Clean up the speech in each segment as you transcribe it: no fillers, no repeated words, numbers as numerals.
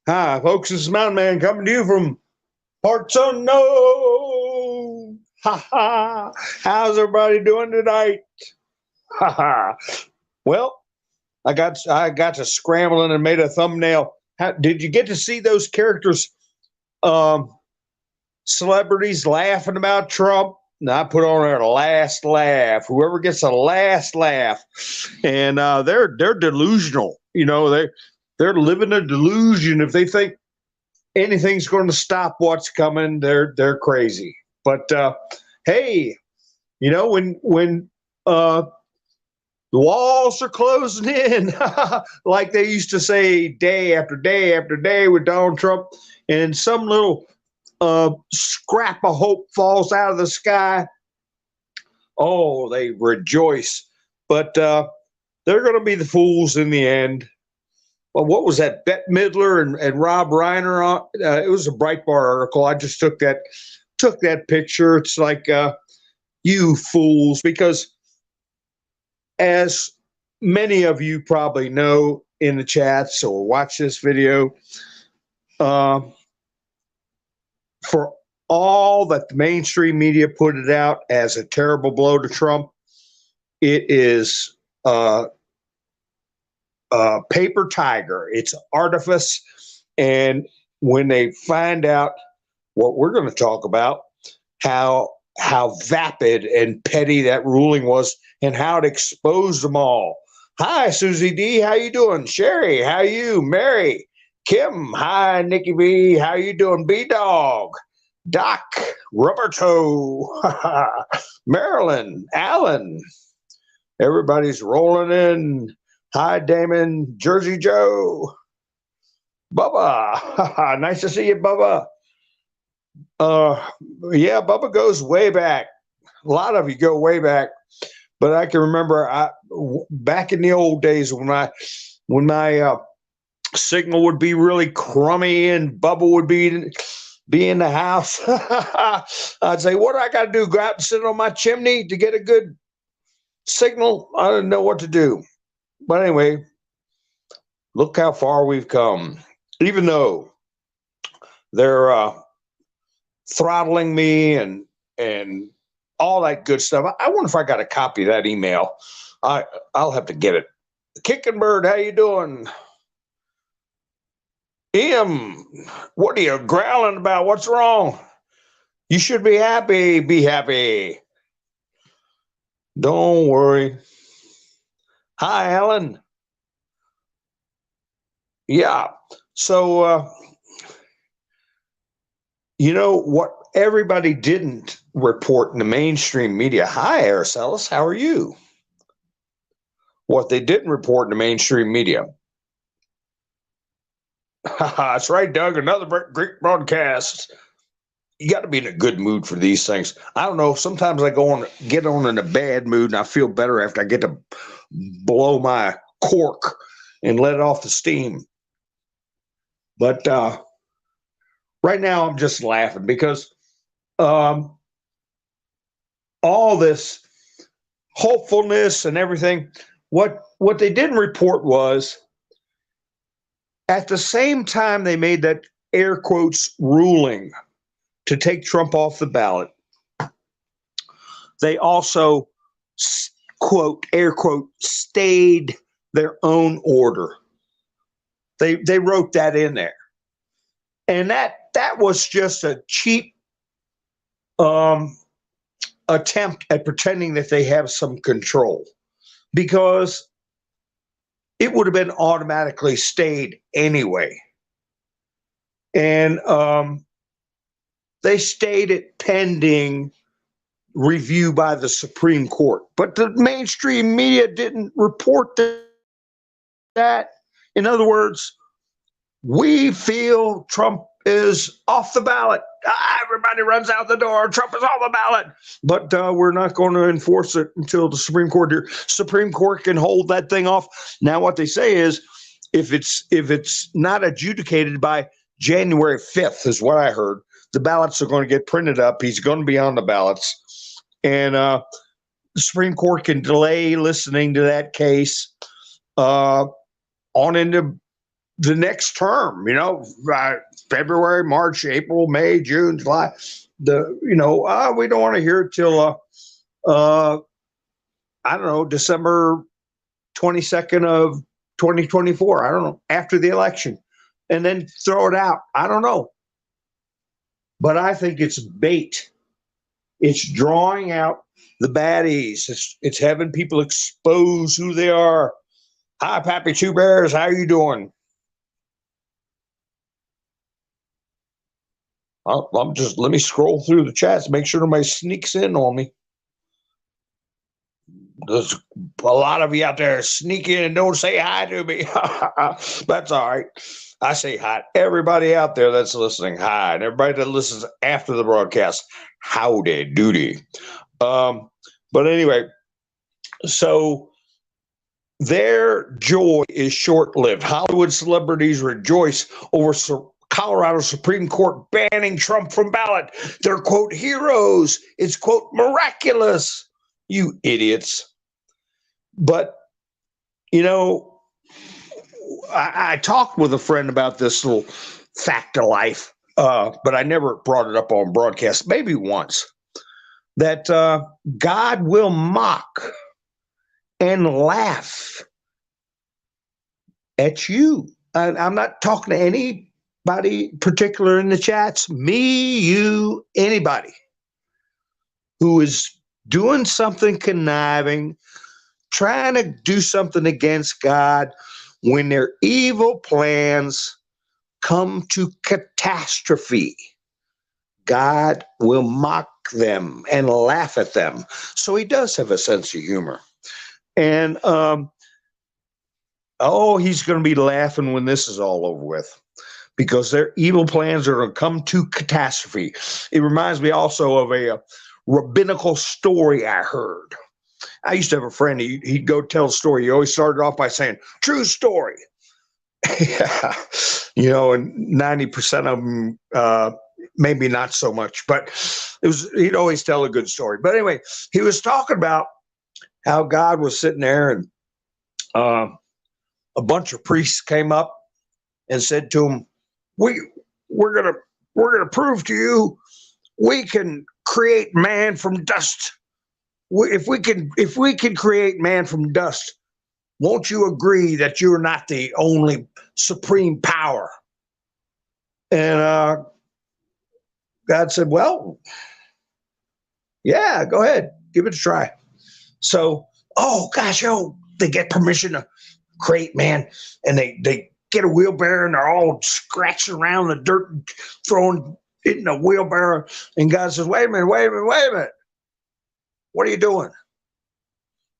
Hi, folks. This is Mountain Man coming to you from parts unknown. Ha ha. How's everybody doing tonight? Ha ha. Well, I got to scrambling and made a thumbnail. Did you get to see those characters? Um, Celebrities laughing about Trump. And I put on there last laugh. Whoever gets the last laugh, and they're delusional. They're living a delusion. If they think anything's going to stop what's coming, they're crazy. But hey, when the walls are closing in, like they used to say, day after day after day with Donald Trump, and some little scrap of hope falls out of the sky. Oh, they rejoice. But they're going to be the fools in the end. Well, what was that? Bette Midler and Rob Reiner. It was a Breitbart article. I just took that picture. It's like, you fools, because as many of you probably know in the chats or watch this video, for all that the mainstream media put it out as a terrible blow to Trump, it is paper tiger. It's artifice. And when they find out what we're going to talk about, how vapid and petty that ruling was and how it exposed them all. Hi, Susie D. How you doing? Sherry, how you? Mary, Kim, hi, Nikki B. How you doing? B-Dog, Doc, Rubber Toe, Marilyn, Alan. Everybody's rolling in. Hi, Damon, Jersey Joe, Bubba. Nice to see you, Bubba. Yeah, Bubba goes way back. A lot of you go way back, but I can remember back in the old days when my signal would be really crummy and Bubba would be in the house. I'd say, "What do I got to do? Go out and sit on my chimney to get a good signal?" I didn't know what to do. But anyway, look how far we've come. Even though they're throttling me and all that good stuff. I wonder if I got a copy of that email. I'll have to get it. Kicking Bird, how you doing? What are you growling about? What's wrong? You should be happy. Be happy. Don't worry. Hi, Alan. Yeah. So, what everybody didn't report in the mainstream media. Hi, Araceli. How are you? What they didn't report in the mainstream media. That's right, Doug. Another great broadcast. You got to be in a good mood for these things. I don't know. Sometimes I get on in a bad mood, and I feel better after I get to blow my cork and let off the steam. But right now, I'm just laughing because all this hopefulness and everything. What they didn't report was at the same time they made that air quotes ruling to take Trump off the ballot, they also, quote, air quote, stayed their own order. They wrote that in there. And that was just a cheap attempt at pretending that they have some control, because it would have been automatically stayed anyway. And they stayed it pending review by the Supreme Court. But the mainstream media didn't report that. In other words, we feel Trump is off the ballot. Everybody runs out the door. Trump is off the ballot. But we're not going to enforce it until the Supreme Court here. Supreme Court can hold that thing off. Now, what they say is if it's not adjudicated by January 5th, is what I heard, the ballots are going to get printed up. He's going to be on the ballots. And the Supreme Court can delay listening to that case on into the next term, February, March, April, May, June, July. We don't want to hear it till I don't know, December 22nd of 2024. I don't know, after the election, and then throw it out. I don't know. But I think it's bait. It's drawing out the baddies. It's having people expose who they are. Hi, Pappy Two Bears. How are you doing? Let me scroll through the chats, make sure nobody sneaks in on me. There's a lot of you out there sneaking and don't say hi to me. That's all right. I say hi to everybody out there that's listening. Hi. And everybody that listens after the broadcast. Howdy doody. But anyway, so their joy is short-lived. Hollywood celebrities rejoice over Colorado Supreme Court banning Trump from ballot. They're, quote, heroes. It's, quote, miraculous. You idiots. But, I talked with a friend about this little fact of life, but I never brought it up on broadcast, maybe once, that God will mock and laugh at you. I'm not talking to anybody particular in the chats, me, you, anybody who is doing something conniving, trying to do something against God when their evil plans come to catastrophe. God will mock them and laugh at them. So he does have a sense of humor. And, he's going to be laughing when this is all over with, because their evil plans are going to come to catastrophe. It reminds me also of a rabbinical story I heard. I used to have a friend, he'd go tell a story. He always started off by saying, true story. Yeah. And 90% of them, maybe not so much, but he'd always tell a good story. But anyway, he was talking about how God was sitting there, and a bunch of priests came up and said to him, we're gonna prove to you we can create man from dust. If we can create man from dust, won't you agree that you're not the only supreme power? And God said, well, yeah, go ahead, give it a try. So, they get permission to create man, and they get a wheelbarrow, and they're all scratching around the dirt and throwing it in a wheelbarrow. And God says, wait a minute. What are you doing?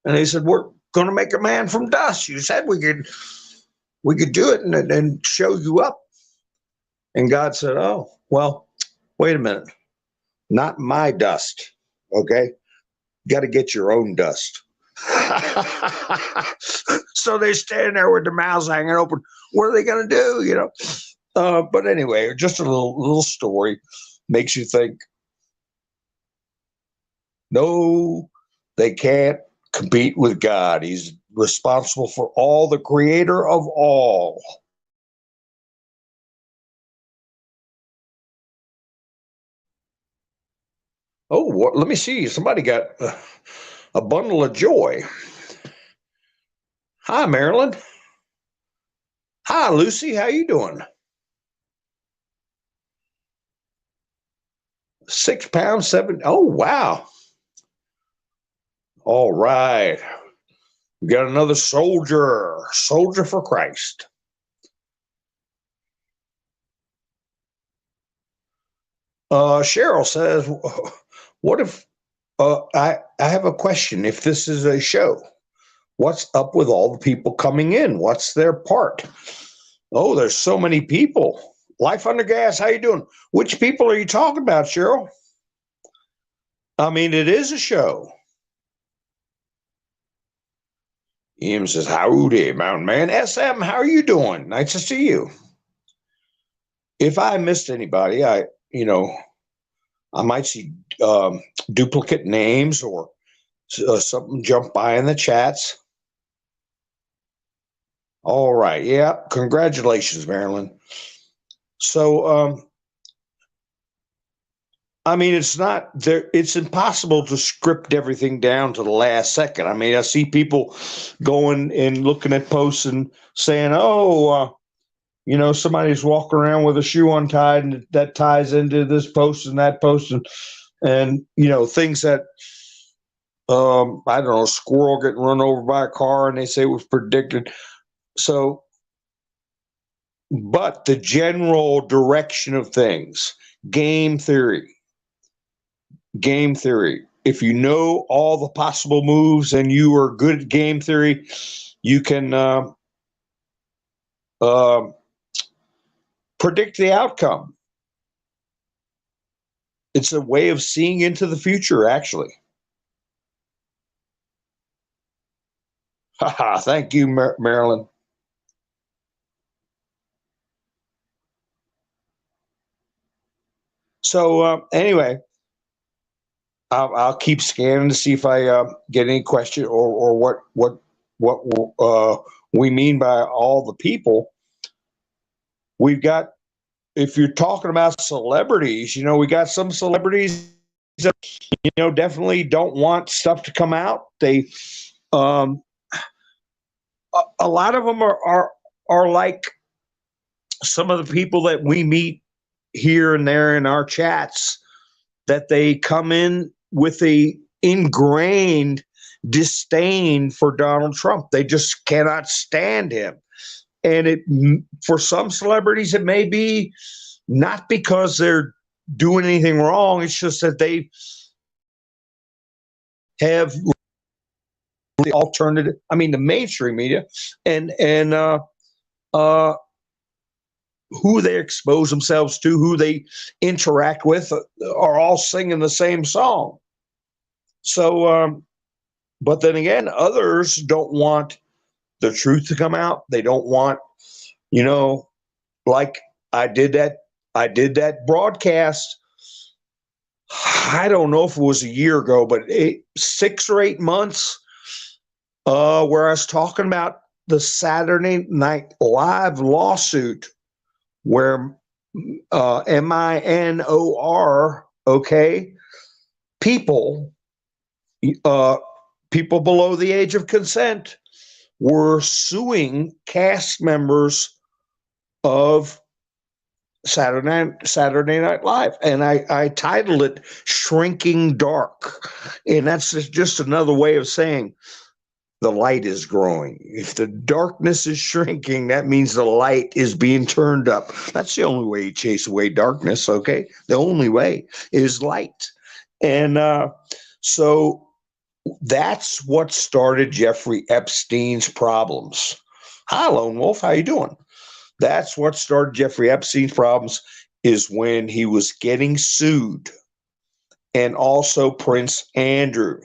And he said, we're going to make a man from dust. You said we could do it and show you up. And God said, oh, well, wait a minute. Not my dust. Okay. You got to get your own dust. So they're standing there with their mouths hanging open. What are they going to do? But anyway, just a little story makes you think, no, they can't compete with God. He's responsible for all, the creator of all. Oh, let me see. Somebody got a bundle of joy. Hi, Marilyn. Hi, Lucy. How you doing? 6 pounds, 7. Oh, wow. All right. We got another soldier for Christ. Cheryl says, what if I have a question. If this is a show, what's up with all the people coming in? What's their part? Oh, there's so many people. Life Under Gas, how you doing? Which people are you talking about, Cheryl? I mean, it is a show. Ian says, howdy, Mountain Man. SM, how are you doing? Nice to see you. If I missed anybody, I might see duplicate names or something jump by in the chats. All right. Yeah. Congratulations, Marilyn. So, I mean, it's not there. It's impossible to script everything down to the last second. I mean, I see people going and looking at posts and saying, "Oh, somebody's walking around with a shoe untied, and that ties into this post and that post, and things that I don't know, a squirrel getting run over by a car, and they say it was predicted." So, but the general direction of things, game theory. Game theory. If you know all the possible moves and you are good at game theory, you can predict the outcome. It's a way of seeing into the future, actually. Haha, thank you, Marilyn. So anyway, I'll keep scanning to see if I get any question or what we mean by all the people. We've got, if you're talking about celebrities, we got some celebrities that definitely don't want stuff to come out. They a lot of them are like some of the people that we meet here and there in our chats, that they come in with a ingrained disdain for Donald Trump. They just cannot stand him. And for some celebrities, it may be not because they're doing anything wrong. It's just that they have the alternative. I mean, the mainstream media and who they expose themselves to, who they interact with, are all singing the same song. So, but then again, others don't want the truth to come out. They don't want, like I did that broadcast. I don't know if it was a year ago, but 6 or 8 months, where I was talking about the Saturday Night Live lawsuit, where minor, okay, people below the age of consent were suing cast members of Saturday Night Live, and I titled it "Shrinking Dark," and that's just another way of saying the light is growing. If the darkness is shrinking, that means the light is being turned up. That's the only way you chase away darkness, okay? The only way is light. And so that's what started Jeffrey Epstein's problems. Hi, Lone Wolf. How you doing? That's what started Jeffrey Epstein's problems, is when he was getting sued, and also Prince Andrew.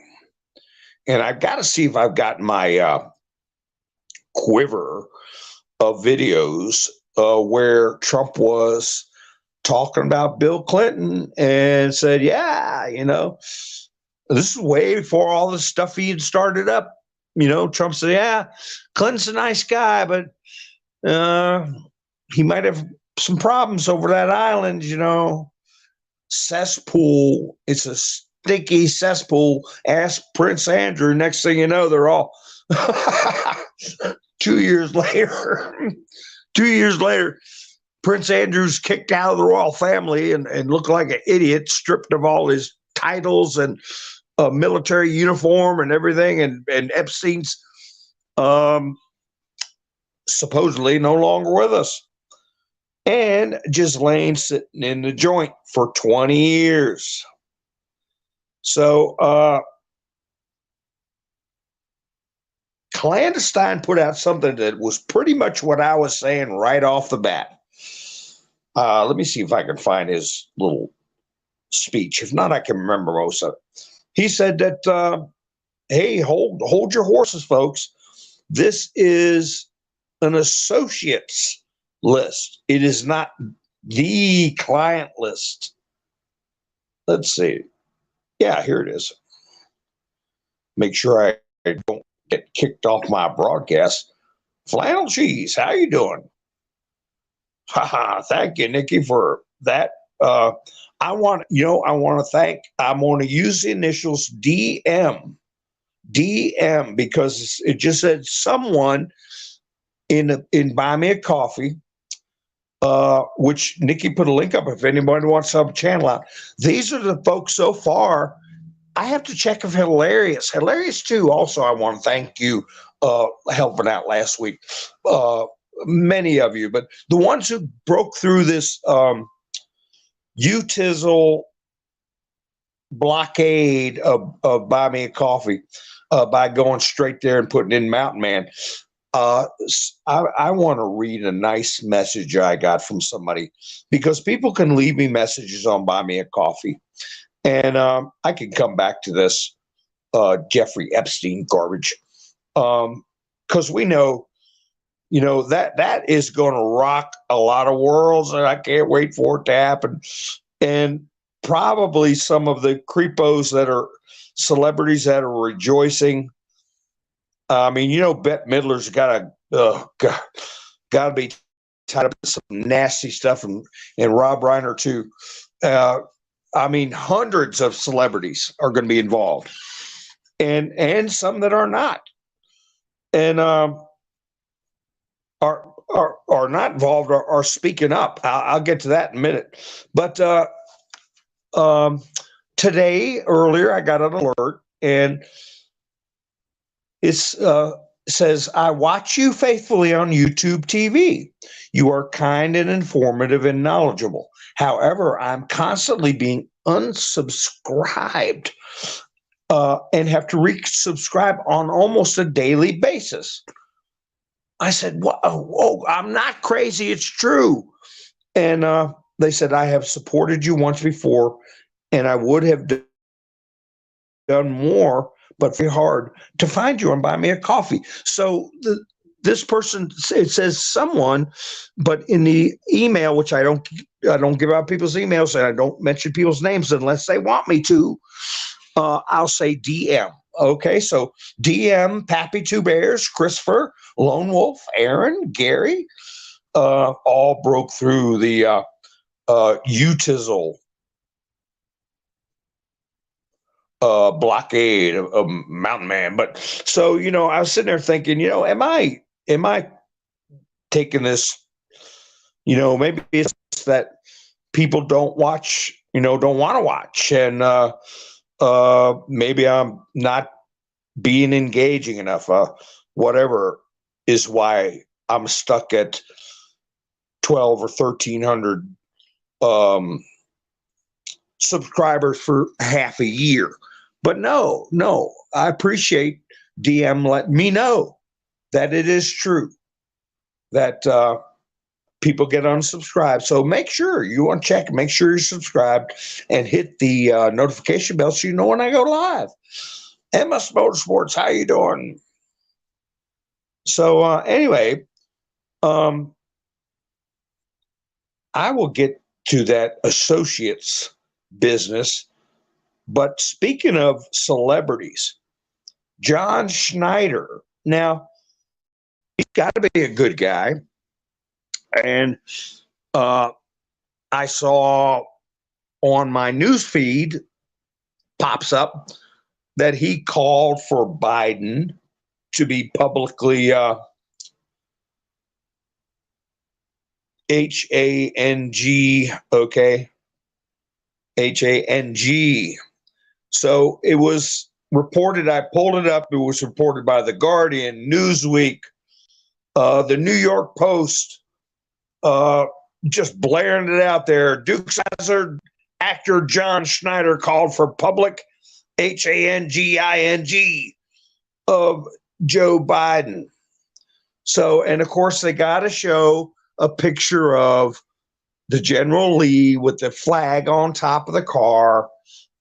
And I've got to see if I've got my quiver of videos where Trump was talking about Bill Clinton and said, yeah, this is way before all this stuff he had started up. Trump said, yeah, Clinton's a nice guy, but he might have some problems over that island, cesspool. It's a stinky cesspool. Ask Prince Andrew. Next thing you know, they're all 2 years later. 2 years later, Prince Andrew's kicked out of the royal family and looked like an idiot, stripped of all his titles and military uniform and everything. And Epstein's supposedly no longer with us. And Ghislaine sitting in the joint for 20 years. So Clandestine put out something that was pretty much what I was saying right off the bat. Let me see if I can find his little speech. If not, I can remember most of it. He said that, hey, hold your horses, folks. This is an associates list. It is not the client list. Let's see. Yeah, here it is. Make sure I don't get kicked off my broadcast Flannel cheese, how you doing? Haha, thank you, Nikki, for that. I want to use the initials DM, because it just said someone in Buy Me a Coffee, which Nikki put a link up if anybody wants to help channel out. These are the folks so far. I have to check if Hilarious too. Also, I want to thank you helping out last week. Many of you, but the ones who broke through this UTizzle blockade of Buy Me a Coffee by going straight there and putting in Mountain Man. I want to read a nice message I got from somebody, because people can leave me messages on Buy Me a Coffee. And I can come back to this Jeffrey Epstein garbage, because we know, that is going to rock a lot of worlds, and I can't wait for it to happen. And probably some of the creepos that are celebrities that are rejoicing. I mean, Bette Midler's got to be tied up in some nasty stuff, and Rob Reiner too. I mean, hundreds of celebrities are going to be involved, and some that are not, and are not involved, are speaking up. I'll get to that in a minute. But earlier, I got an alert, and it says, "I watch you faithfully on YouTube TV. You are kind and informative and knowledgeable. However, I'm constantly being unsubscribed and have to resubscribe on almost a daily basis." I said, whoa, I'm not crazy. It's true. And they said, "I have supported you once before, and I would have done more, but very hard to find you and Buy Me a Coffee." So this person, it says someone, but in the email, which I don't give out people's emails, and I don't mention people's names unless they want me to, I'll say DM. Okay, so DM, Pappy Two Bears, Christopher, Lone Wolf, Aaron, Gary, all broke through the UTizzle blockade of Mountain Man. But so, I was sitting there thinking, am I taking this, maybe it's that people don't watch, don't want to watch, and maybe I'm not being engaging enough, whatever is why I'm stuck at 12 or 1,300 subscribers for half a year. But no, I appreciate DM letting me know that it is true that people get unsubscribed. So make sure you want to check, make sure you're subscribed, and hit the notification bell so you know when I go live. MS Motorsports, how you doing? So anyway, I will get to that associates business. But speaking of celebrities, John Schneider. Now, he's got to be a good guy. And I saw on my news feed pops up that he called for Biden to be publicly H-A-N-G, okay? H-A-N-G. So it was reported, I pulled it up, it was reported by The Guardian, Newsweek, the New York Post, just blaring it out there. Dukes Hazzard actor John Schneider called for public H-A-N-G-I-N-G of Joe Biden. So, and of course, they got to show a picture of the General Lee with the flag on top of the car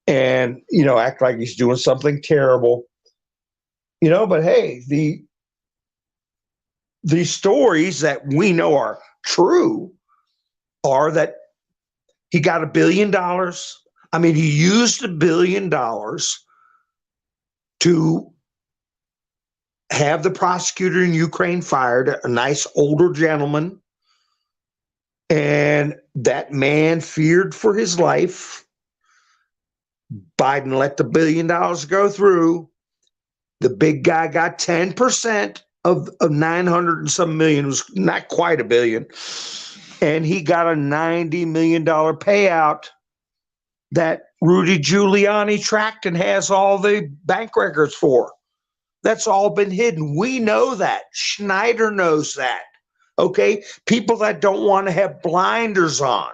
and, act like he's doing something terrible. But hey, the stories that we know are true are that he got $1 billion. I mean, he used $1 billion to have the prosecutor in Ukraine fired, a nice older gentleman, and that man feared for his life. Biden let the $1 billion go through. The big guy got 10% of 900 and some million. It was not quite $1 billion. And he got a $90 million payout that Rudy Giuliani tracked and has all the bank records for. That's all been hidden. We know that. Schneider knows that. Okay? People that don't want to have blinders on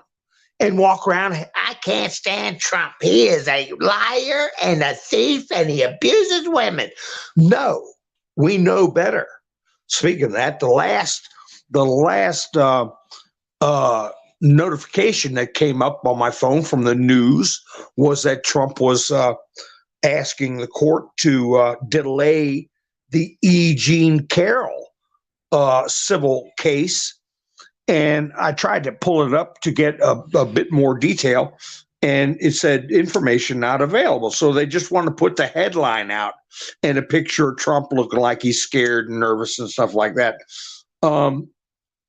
and walk around, I can't stand Trump. He is a liar and a thief and he abuses women. No, we know better. Speaking of that, the last notification that came up on my phone from the news was that Trump was asking the court to delay the E. Jean Carroll civil case. And I tried to pull it up to get a bit more detail, and it said information not available. So they just want to put the headline out and a picture of Trump looking like he's scared and nervous and stuff like that.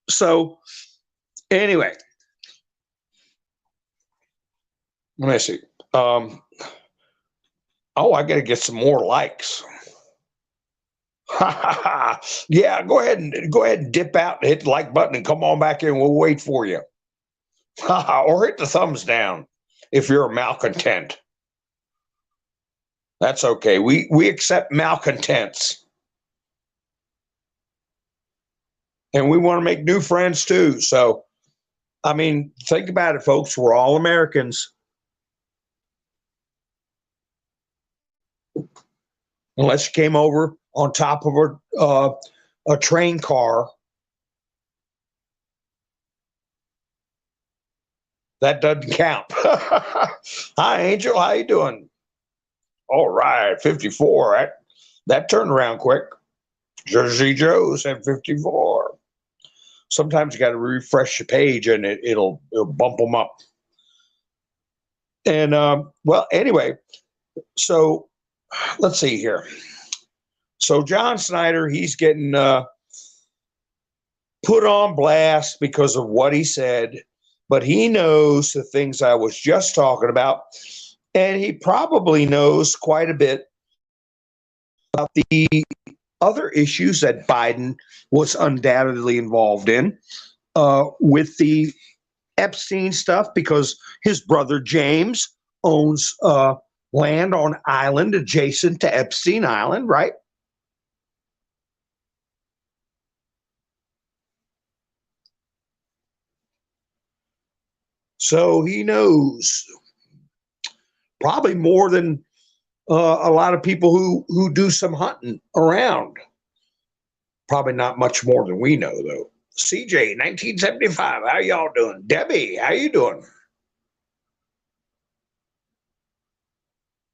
So anyway, let me see. Oh, I got to get some more likes. Yeah, go ahead and dip out and hit the like button and come on back in. We'll wait for you. Or hit the thumbs down if you're a malcontent. That's okay. We accept malcontents. And we want to make new friends too. So, I mean, think about it, folks. We're all Americans. Unless you came over on top of a train car, that doesn't count. Hi, Angel. How you doing? All right, 54. That turned around quick. Jersey Joe said 54. Sometimes you got to refresh the page and it'll bump them up. And well, anyway, so let's see here. So John Schneider, he's getting put on blast because of what he said, but he knows the things I was just talking about, and he probably knows quite a bit about the other issues that Biden was undoubtedly involved in with the Epstein stuff, because his brother James owns land on island adjacent to Epstein Island, right? So he knows probably more than a lot of people who do some hunting around. Probably not much more than we know, though. CJ, 1975, how y'all doing? Debbie, how you doing?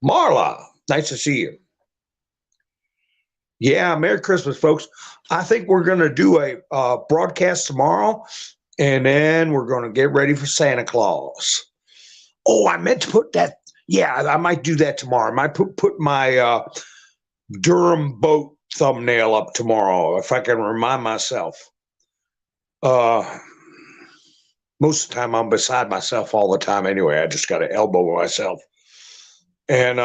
Marla, nice to see you. Yeah, Merry Christmas, folks. I think we're going to do a broadcast tomorrow, and then we're going to get ready for Santa Claus. Oh, I meant to put that. Yeah, I might do that tomorrow. I might put my Durham boat thumbnail up tomorrow, if I can remind myself. Most of the time I'm beside myself all the time anyway. I just got to elbow myself. And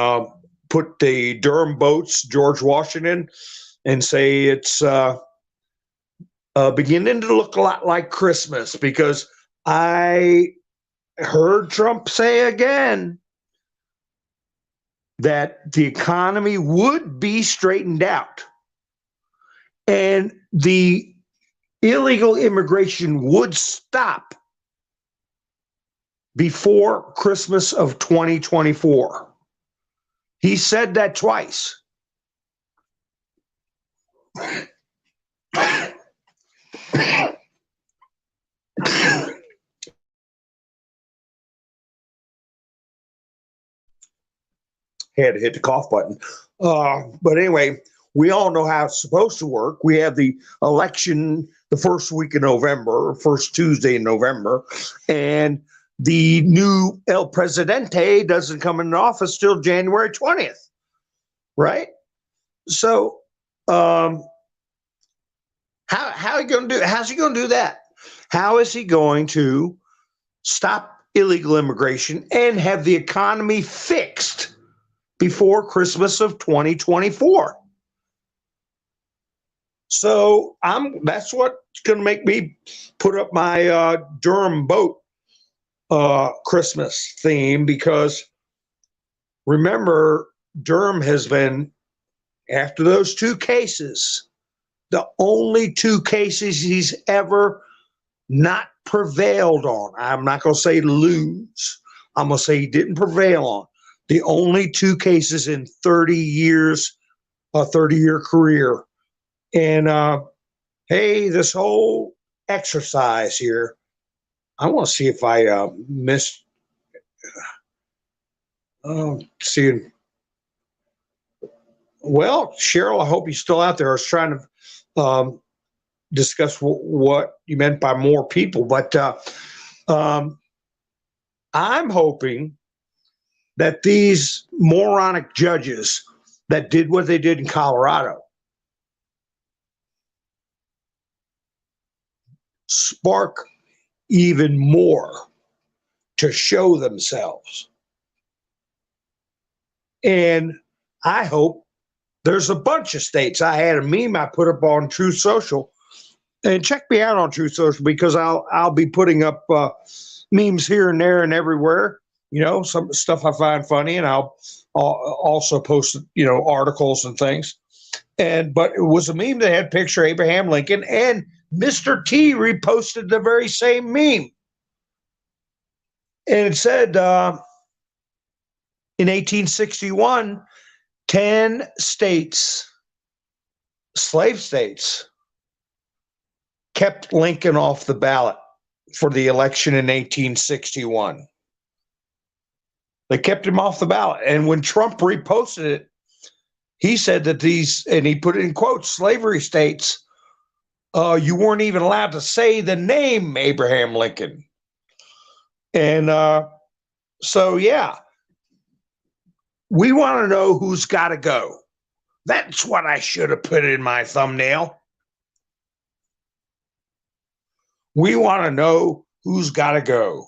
put the Durham boats, George Washington, and say it's beginning to look a lot like Christmas, because I heard Trump say again that the economy would be straightened out and the illegal immigration would stop before Christmas of 2024. He said that twice. Had to hit the cough button. But anyway, we all know how it's supposed to work. We have the election the first week of November, first Tuesday in November, and the new El Presidente doesn't come into office till January 20th, right? So How he going to do? How's he going to do that? How is he going to stop illegal immigration and have the economy fixed before Christmas of 2024? So that's what's going to make me put up my Durham boat Christmas theme, because remember, Durham has been, after those two cases, the only two cases he's ever not prevailed on. I'm not going to say lose. I'm going to say he didn't prevail on. The only two cases in 30 years, a 30-year career. And hey, this whole exercise here, I want to see if I missed. See. Well, Cheryl, I hope you're still out there. I was trying to discuss what you meant by more people, but I'm hoping that these moronic judges that did what they did in Colorado spark even more to show themselves. And I hope there's a bunch of states. I had a meme I put up on Truth Social, and check me out on Truth Social, because I'll be putting up memes here and there and everywhere. You know, some stuff I find funny, and I'll also post, articles and things. But it was a meme that had a picture of Abraham Lincoln, and Mr. T reposted the very same meme. And it said, in 1861, 10 states, slave states, kept Lincoln off the ballot for the election in 1861. They kept him off the ballot. And when Trump reposted it, he said that these, and he put it in quotes, slavery states, you weren't even allowed to say the name Abraham Lincoln. And so, yeah, we want to know who's got to go. That's what I should have put in my thumbnail. We want to know who's got to go.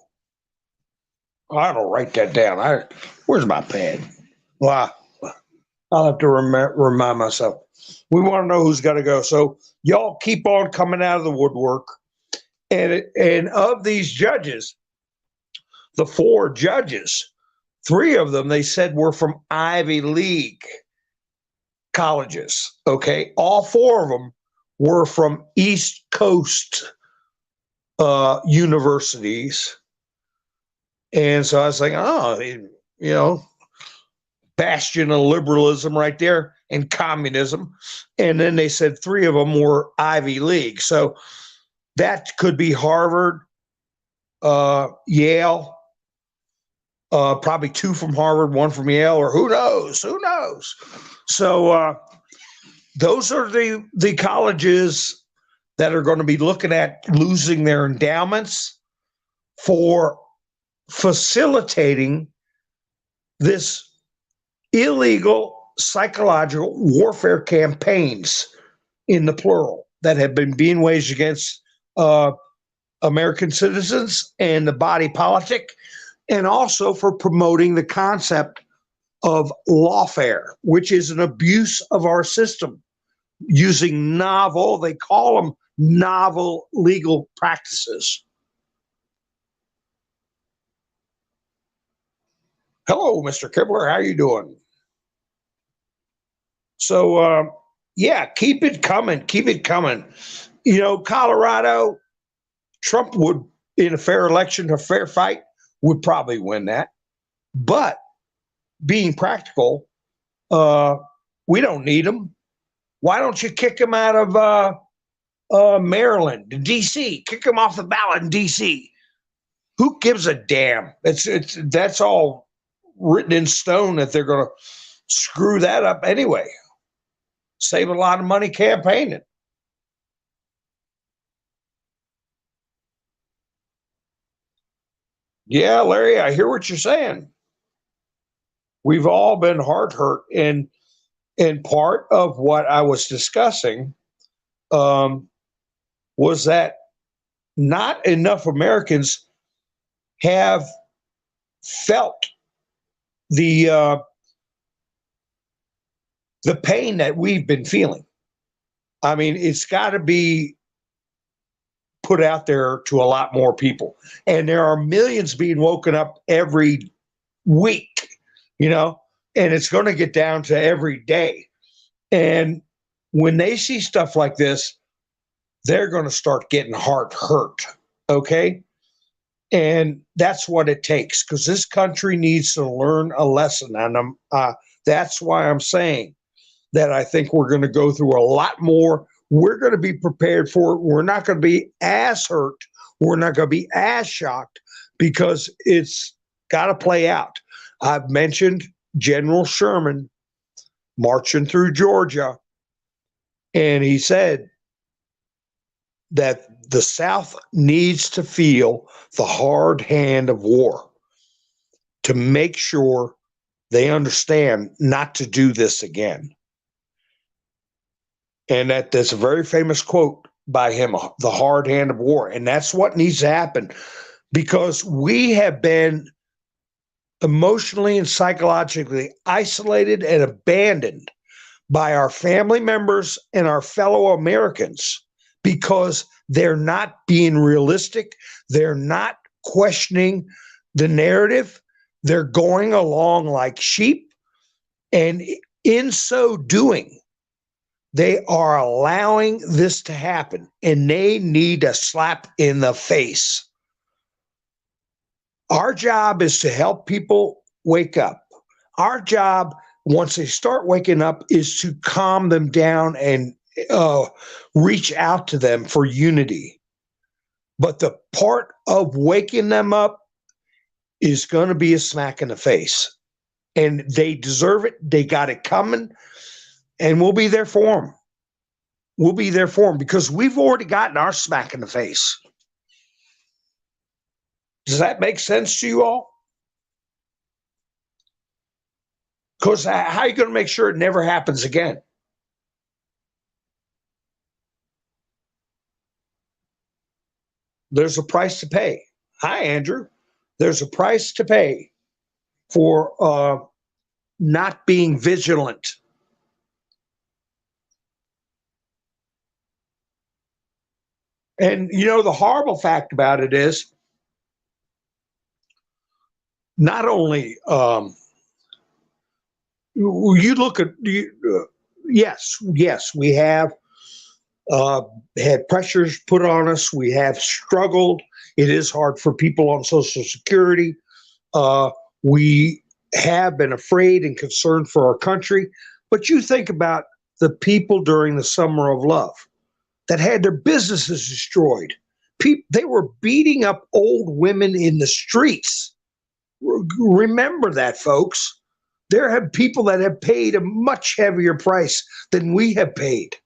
I don't write that down. Where's my pen? Well, I'll have to remind myself. We want to know who's got to go. So y'all keep on coming out of the woodwork. And of these judges, the 4 judges, 3 of them, they said, were from Ivy League colleges. Okay. All 4 of them were from East Coast universities. And so I was like, bastion of liberalism right there, and communism. And then they said 3 of them were Ivy League. So that could be Harvard, Yale, probably 2 from Harvard, 1 from Yale, or who knows? So those are the colleges that are going to be looking at losing their endowments for facilitating this illegal psychological warfare campaigns, in the plural, that have been being waged against American citizens and the body politic, and also for promoting the concept of lawfare, which is an abuse of our system, using novel, they call them novel legal practices. Hello, Mr. Kibler. How are you doing? So, yeah, keep it coming. Keep it coming. Colorado, Trump would, in a fair election, a fair fight, would probably win that. But being practical, we don't need him. Why don't you kick him out of Maryland, D.C.? Kick him off the ballot in D.C. Who gives a damn? That's all written in stone that they're going to screw that up anyway. Save a lot of money campaigning. Yeah, Larry, I hear what you're saying. We've all been heart hurt, and And part of what I was discussing was that not enough Americans have felt the pain that we've been feeling. I mean, it's got to be put out there to a lot more people. And there are millions being woken up every week, and it's going to get down to every day. And when they see stuff like this, they're going to start getting heart hurt. Okay. And that's what it takes, because this country needs to learn a lesson. And that's why I'm saying that I think we're going to go through a lot more. We're going to be prepared for it. We're not going to be as hurt. We're not going to be as shocked, because it's got to play out. I've mentioned General Sherman marching through Georgia, and he said that the South needs to feel the hard hand of war to make sure they understand not to do this again. And that's a very famous quote by him, the hard hand of war. And that's what needs to happen, because we have been emotionally and psychologically isolated and abandoned by our family members and our fellow Americans, because they're not being realistic. They're not questioning the narrative. They're going along like sheep. And in so doing, they are allowing this to happen, and they need a slap in the face. Our job is to help people wake up. Our job, once they start waking up, is to calm them down and reach out to them for unity. But the part of waking them up is going to be a smack in the face. And they deserve it. They got it coming. And we'll be there for them. We'll be there for them, because we've already gotten our smack in the face. Does that make sense to you all? Because how are you going to make sure it never happens again? There's a price to pay. Hi, Andrew. There's a price to pay for not being vigilant. And, the horrible fact about it is, not only you look at, yes, we have had pressures put on us. We have struggled. It is hard for people on Social Security. We have been afraid and concerned for our country. But you think about the people during the Summer of Love that had their businesses destroyed. They were beating up old women in the streets. Remember that, folks. There have people that have paid a much heavier price than we have paid.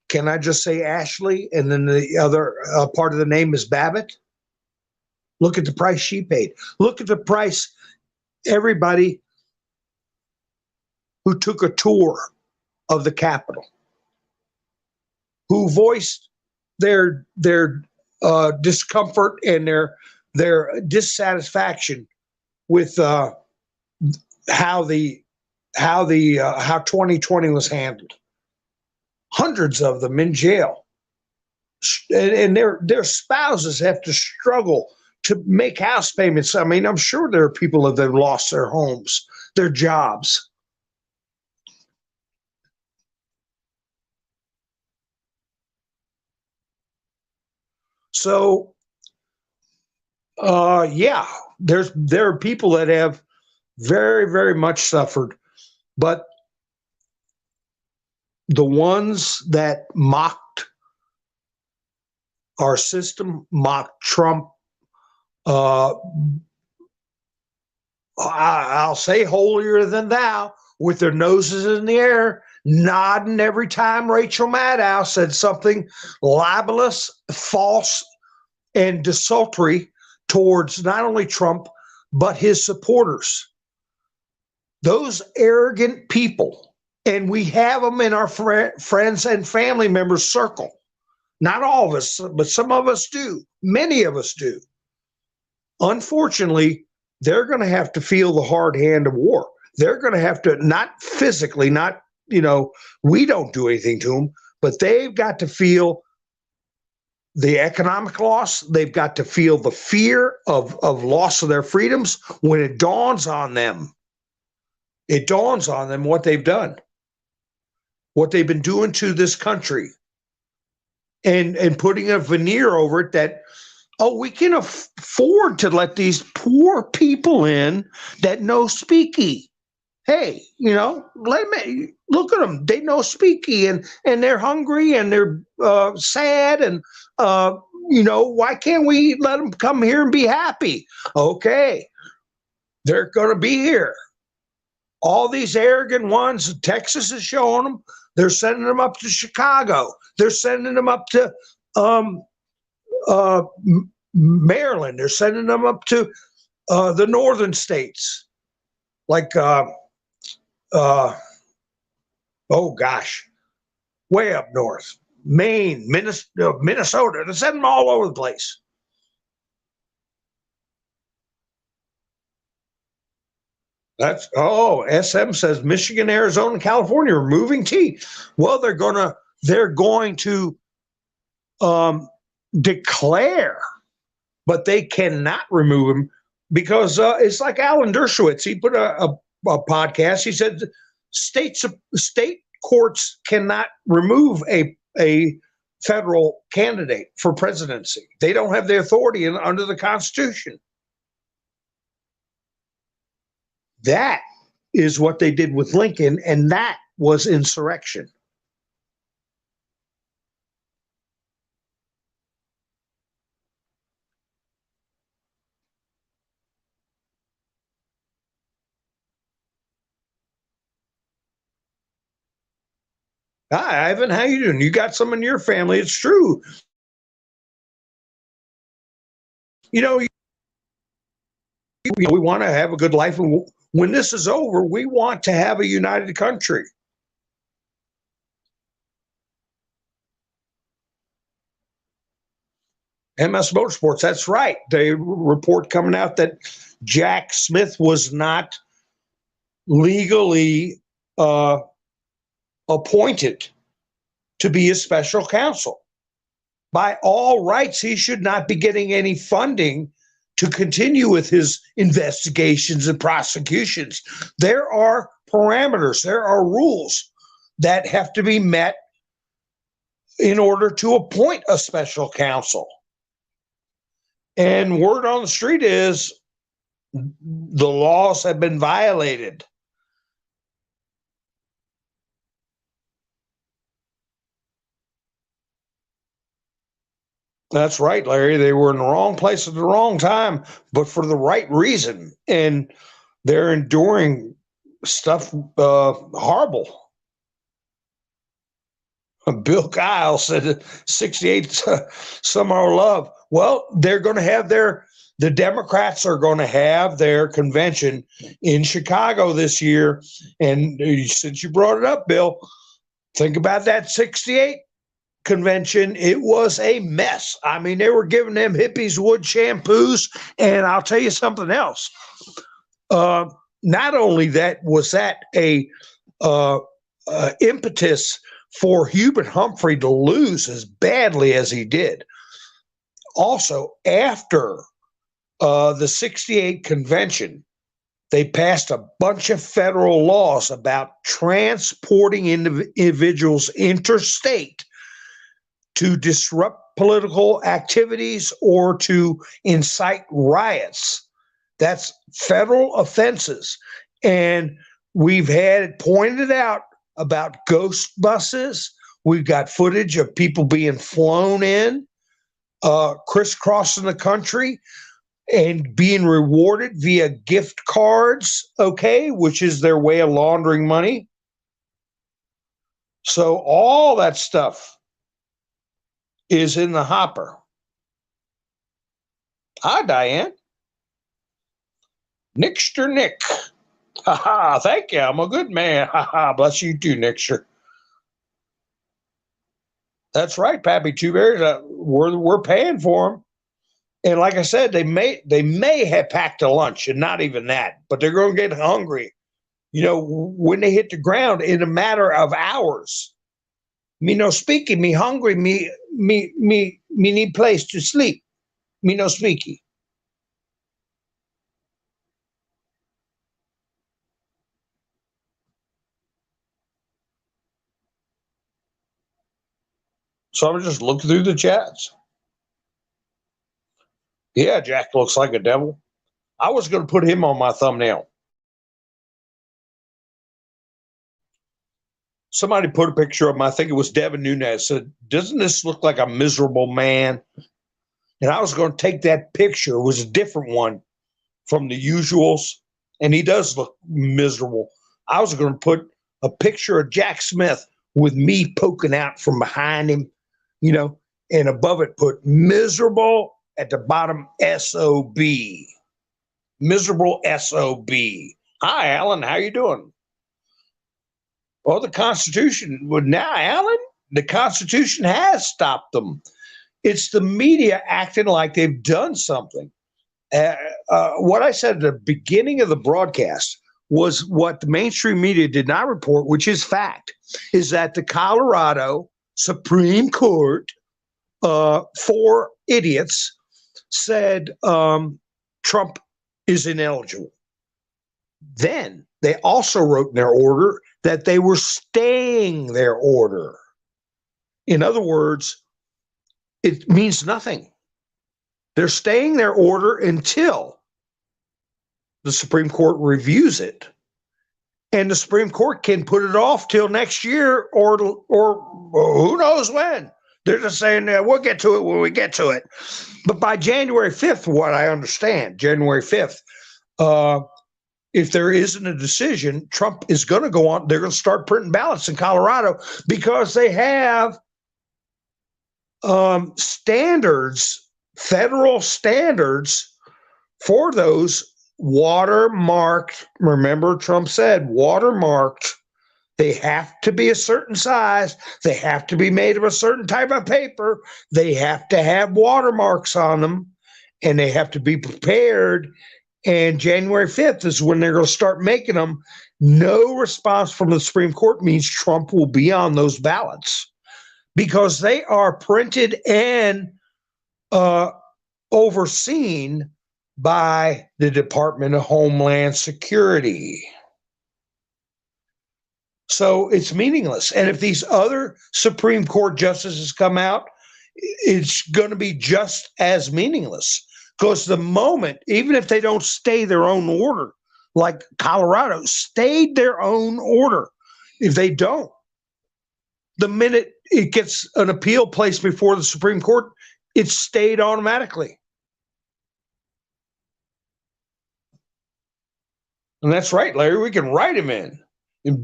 Can I just say Ashley, and then the other part of the name is Babbitt? Look at the price she paid. Look at the price everybody who took a tour of the Capitol, who voiced their discomfort and their dissatisfaction with how 2020 was handled. Hundreds of them in jail, and their spouses have to struggle to make house payments. I mean, I'm sure there are people that have lost their homes, their jobs. So, there are people that have very, very much suffered, but the ones that mocked our system, mocked Trump, I'll say holier than thou, with their noses in the air, nodding every time Rachel Maddow said something libelous, false, and desultory towards not only Trump, but his supporters. Those arrogant people, and we have them in our friends and family members circle. Not all of us, but some of us do. Many of us do. Unfortunately, they're going to have to feel the hard hand of war. They're going to have to, not physically, not, we don't do anything to them, but they've got to feel the economic loss. They've got to feel the fear of loss of their freedoms when it dawns on them. It dawns on them what they've done, what they've been doing to this country, and putting a veneer over it that, oh, we can afford to let these poor people in that know speaky. Hey, let me look at them. They know speaky, and they're hungry, and they're sad, and why can't we let them come here and be happy? Okay, they're going to be here. All these arrogant ones, Texas is showing them. They're sending them up to Chicago. They're sending them up to Maryland. They're sending them up to the northern states, like way up north, Maine, Minnesota. They're sending them all over the place. SM says Michigan, Arizona, and California are moving tea. Well, they're going to declare, but they cannot remove him because it's like Alan Dershowitz. He put a podcast. He said state courts cannot remove a federal candidate for presidency. They don't have the authority under the Constitution. That is what they did with Lincoln, and that was insurrection. Hi, Ivan, how you doing? You got some in your family. It's true. We want to have a good life, and when this is over, we want to have a united country. MS Motorsports, that's right. The report coming out that Jack Smith was not legally appointed to be a special counsel. By all rights, he should not be getting any funding to continue with his investigations and prosecutions. There are parameters, there are rules that have to be met in order to appoint a special counsel. And word on the street is the laws have been violated. That's right, Larry. They were in the wrong place at the wrong time, but for the right reason. And they're enduring stuff horrible. Bill Kyle said 68 some are love. Well, they're going to have the Democrats are going to have their convention in Chicago this year. And since you brought it up, Bill, think about that 68 convention. It was a mess. I mean, they were giving them hippies wood shampoos, and I'll tell you something else. Not only that was that a impetus for Hubert Humphrey to lose as badly as he did. Also, after the 68 convention, they passed a bunch of federal laws about transporting individuals interstate to disrupt political activities or to incite riots. That's federal offenses. And we've had it pointed out about ghost buses. We've got footage of people being flown in, crisscrossing the country and being rewarded via gift cards, okay, which is their way of laundering money. So all that stuff is in the hopper. Hi, Diane. Nickster Nick. Ha ha, thank you. I'm a good man. Ha ha, bless you too, Nixer. That's right, Pappy Two Bears. We're paying for them. And like I said, they may have packed a lunch and not even that, but they're going to get hungry. You know, when they hit the ground in a matter of hours. Me no speaky, me hungry, me need place to sleep. Me no speaky. So I'm just looking through the chats. Yeah, Jack looks like a devil. I was going to put him on my thumbnail. Somebody put a picture of him. I think it was Devin Nunes. Said, "Doesn't this look like a miserable man?" And I was going to take that picture. It was a different one from the usuals, and he does look miserable. I was going to put a picture of Jack Smith with me poking out from behind him, you know, and above it put miserable, at the bottom SOB. Miserable SOB. Hi, Alan. How you doing? Well, the Constitution, well, now, Alan, the Constitution has stopped them. It's the media acting like they've done something. What I said at the beginning of the broadcast was what the mainstream media did not report, which is fact, is that the Colorado Supreme Court, four idiots, said Trump is ineligible. Then they also wrote in their order that they were staying their order. In other words, it means nothing. They're staying their order until the Supreme Court reviews it. And the Supreme Court can put it off till next year or who knows when. They're just saying, we'll get to it when we get to it. But by January 5th, what I understand, January 5th, if there isn't a decision, Trump is going to go on. They're going to start printing ballots in Colorado because they have standards, federal standards for those watermarked. Remember, Trump said watermarked. They have to be a certain size. They have to be made of a certain type of paper. They have to have watermarks on them, and they have to be prepared. And January 5th is when they're going to start making them. No response from the Supreme Court means Trump will be on those ballots because they are printed and overseen by the Department of Homeland Security. So it's meaningless. And if these other Supreme Court justices come out, it's going to be just as meaningless. Because the moment, even if they don't stay their own order, like Colorado stayed their own order, if they don't, the minute it gets an appeal placed before the Supreme Court, it's stayed automatically. And that's right, Larry. We can write him in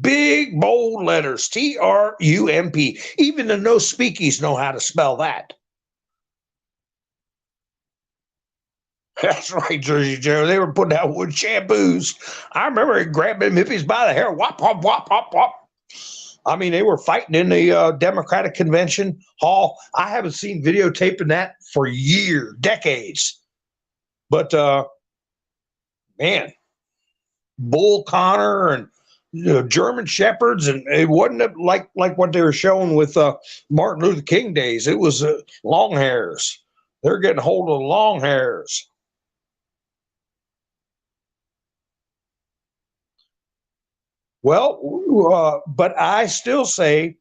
big, bold letters, Trump. Even the no speakies know how to spell that. That's right, Jersey Joe. They were putting out wood shampoos. I remember grabbing them hippies by the hair. Whop, whop, whop, whop, whop. I mean, they were fighting in the Democratic Convention Hall. I haven't seen videotaping that for years, decades. But, man, Bull Connor and German Shepherds, and it wasn't like what they were showing with Martin Luther King days. It was long hairs. They're getting hold of the long hairs. Well, but I still say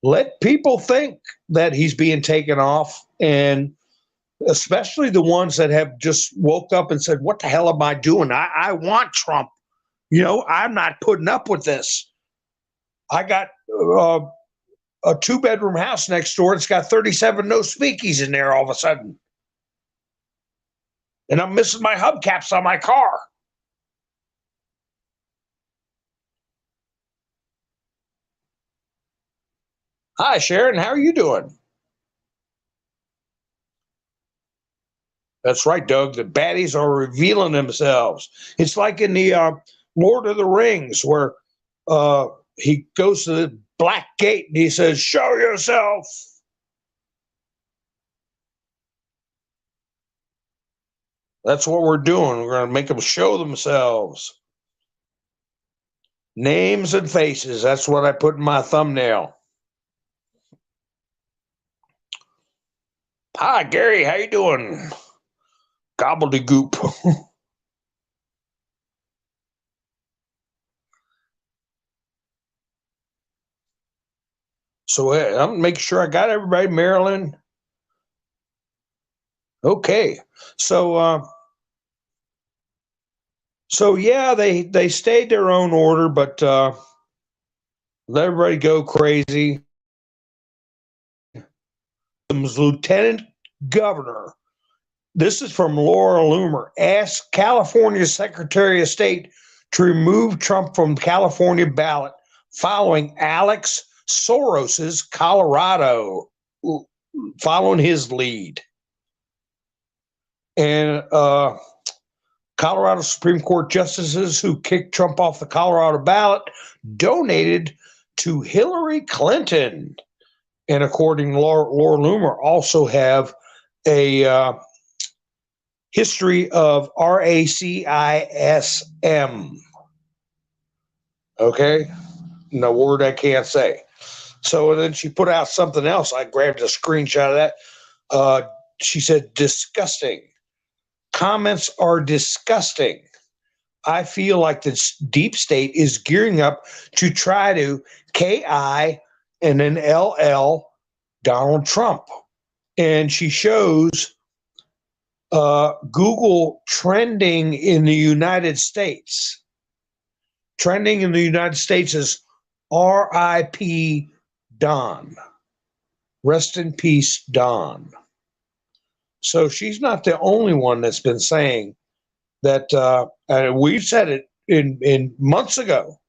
let people think that he's being taken off, and especially the ones that have just woke up and said, what the hell am I doing? I want Trump. You know, I'm not putting up with this. I got a 2-bedroom house next door. It's got 37 no speakies in there all of a sudden. And I'm missing my hubcaps on my car. Hi, Sharon. How are you doing? That's right, Doug. The baddies are revealing themselves. It's like in the Lord of the Rings, where he goes to the black gate and he says, "Show yourself." That's what we're doing. We're going to make them show themselves. Names and faces. That's what I put in my thumbnail. Hi, Gary. How you doing? Gobbledygook. So I'm making sure I got everybody. Maryland. Okay. So yeah, they stayed their own order, but let everybody go crazy. Lieutenant Governor, this is from Laura Loomer, asked California Secretary of State to remove Trump from California ballot following Alex Soros's Colorado, following his lead. And Colorado Supreme Court justices who kicked Trump off the Colorado ballot donated to Hillary Clinton. And according to Laura Loomer, also have a history of racism. Okay, no word I can't say. So then she put out something else. I grabbed a screenshot of that. She said, "Disgusting. Comments are disgusting. I feel like the deep state is gearing up to try to KI and then LL Donald Trump." And she shows Google trending in the United States. Trending in the United States is RIP Don. Rest in peace, Don. So she's not the only one that's been saying that, and we've said it in months ago,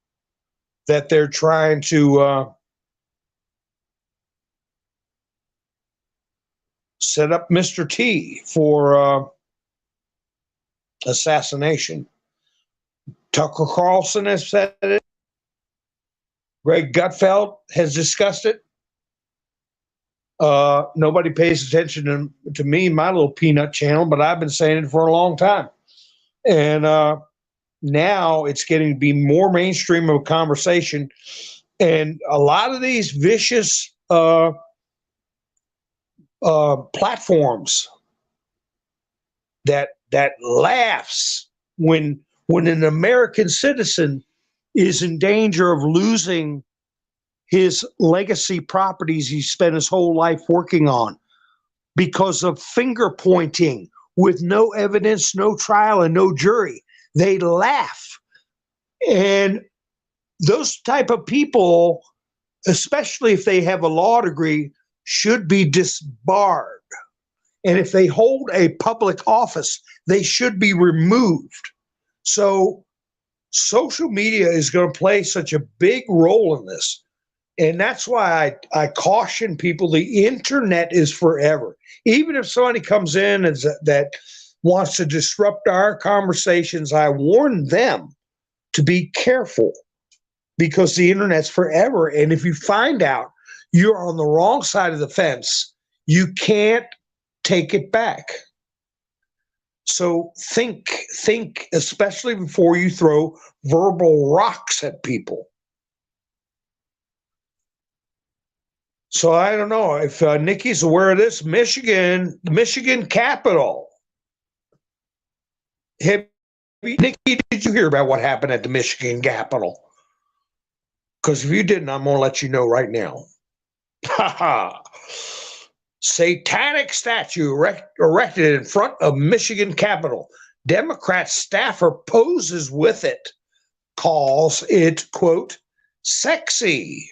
that they're trying to set up Mr. T for assassination. Tucker Carlson has said it. Greg Gutfeld has discussed it. Nobody pays attention to me, my little peanut channel, but I've been saying it for a long time. And now it's getting to be more mainstream of a conversation. And a lot of these vicious platforms that laughs when an American citizen is in danger of losing his legacy properties he spent his whole life working on because of finger pointing with no evidence, no trial, and no jury. They laugh. And those type of people, especially if they have a law degree, should be disbarred. And if they hold a public office, they should be removed. So social media is going to play such a big role in this. And that's why I caution people, the internet is forever. Even if somebody comes in and that wants to disrupt our conversations, I warn them to be careful because the internet's forever. And if you find out you're on the wrong side of the fence, you can't take it back. So think, especially before you throw verbal rocks at people. So I don't know if Nikki's aware of this. Michigan, the Michigan Capitol. Nikki, did you hear about what happened at the Michigan Capitol? Because if you didn't, I'm going to let you know right now. Satanic statue erected in front of Michigan Capitol. Democrat staffer poses with it, calls it, quote, sexy.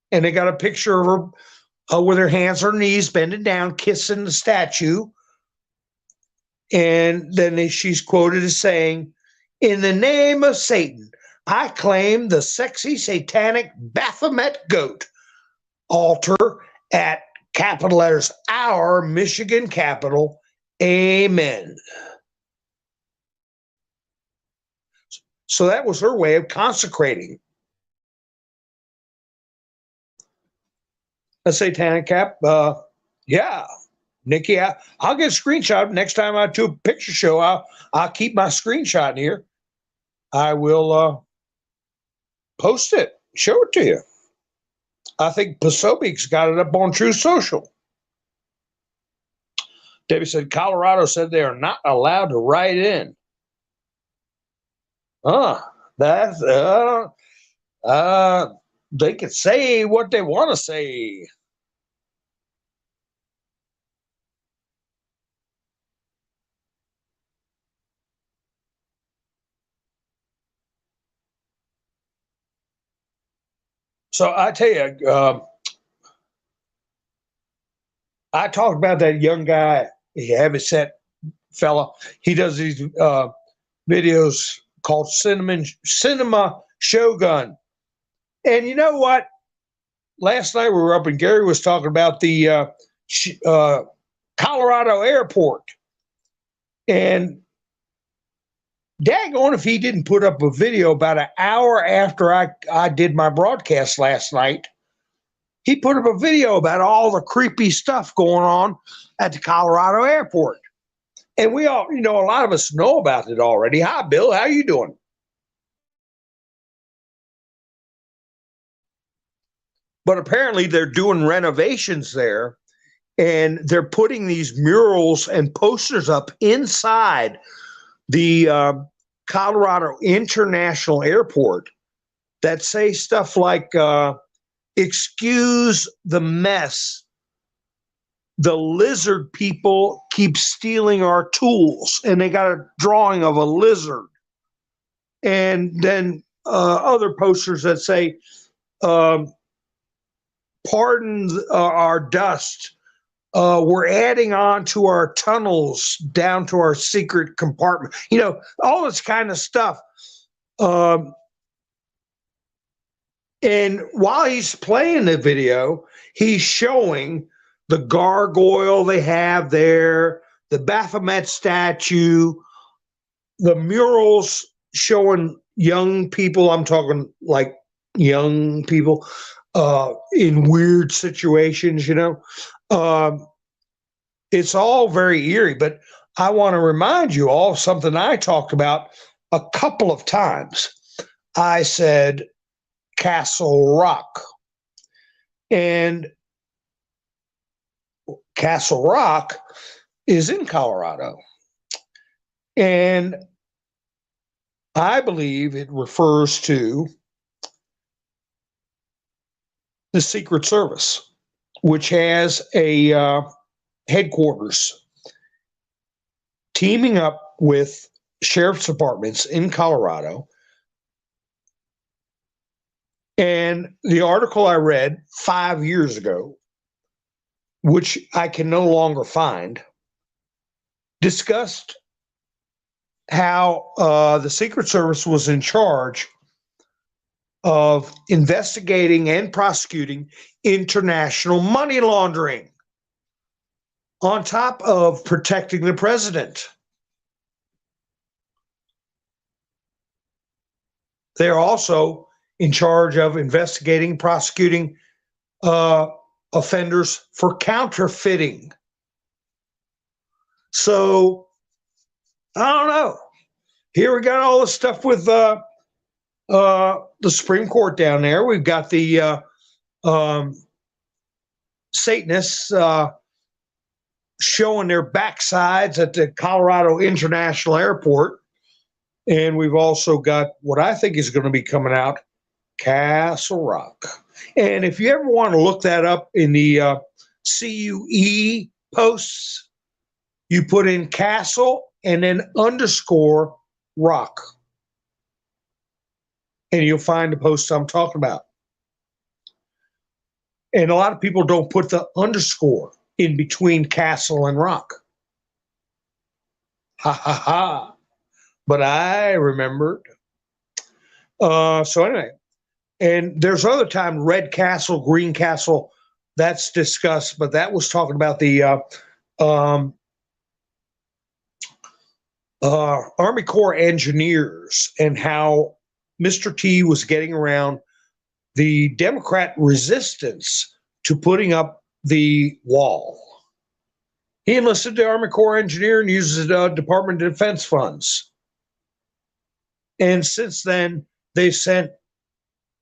And they got a picture of her with her hands on her knees, bending down, kissing the statue. And then she's quoted as saying, "In the name of Satan, I claim the sexy satanic Baphomet goat altar at capital letters, our Michigan Capitol. Amen." So that was her way of consecrating a satanic cap. Yeah, Nikki, I'll get a screenshot next time I do a picture show. I'll keep my screenshot in here. I will post it, show it to you. I think Pasobik's got it up on True Social. Debbie said Colorado said they are not allowed to write in. That's they could say what they want to say. So I tell you, I talked about that young guy, heavyset fella. He does these videos called Cinema Shogun. And you know what? Last night we were up and Gary was talking about the Colorado airport. And daggone if he didn't put up a video about an hour after I did my broadcast last night. He put up a video about all the creepy stuff going on at the Colorado airport. And we all, a lot of us know about it already. Hi, Bill. How you doing? But apparently they're doing renovations there, and they're putting these murals and posters up inside the Colorado International Airport that say stuff like, excuse the mess. The lizard people keep stealing our tools. And they got a drawing of a lizard. And then other posters that say, pardon our dust. We're adding on to our tunnels down to our secret compartment. All this kind of stuff. And while he's playing the video, he's showing the gargoyle they have there, the Baphomet statue, the murals showing young people. I'm talking like young people in weird situations, It's all very eerie, but I want to remind you all of something I talked about a couple of times. I said Castle Rock. And Castle Rock is in Colorado. And I believe it refers to the Secret Service, which has a headquarters teaming up with sheriff's departments in Colorado. And the article I read 5 years ago, which I can no longer find, discussed how the Secret Service was in charge of investigating and prosecuting international money laundering, on top of protecting the president. They're also in charge of investigating, prosecuting offenders for counterfeiting. So, I don't know. Here we got all this stuff with the Supreme Court down there. We've got the Satanists showing their backsides at the Colorado International Airport. And we've also got what I think is going to be coming out, Castle Rock. And if you ever want to look that up in the CUE posts, you put in Castle and then _ rock. And you'll find the posts I'm talking about. And a lot of people don't put the underscore in between Castle and Rock. Ha ha ha. But I remembered. So anyway, and there's other time Red Castle, Green Castle, that's discussed, but that was talking about the Army Corps engineers and how Mr. T was getting around the Democrat resistance to putting up the wall. He enlisted the Army Corps engineer and uses the Department of Defense funds. And since then, they've sent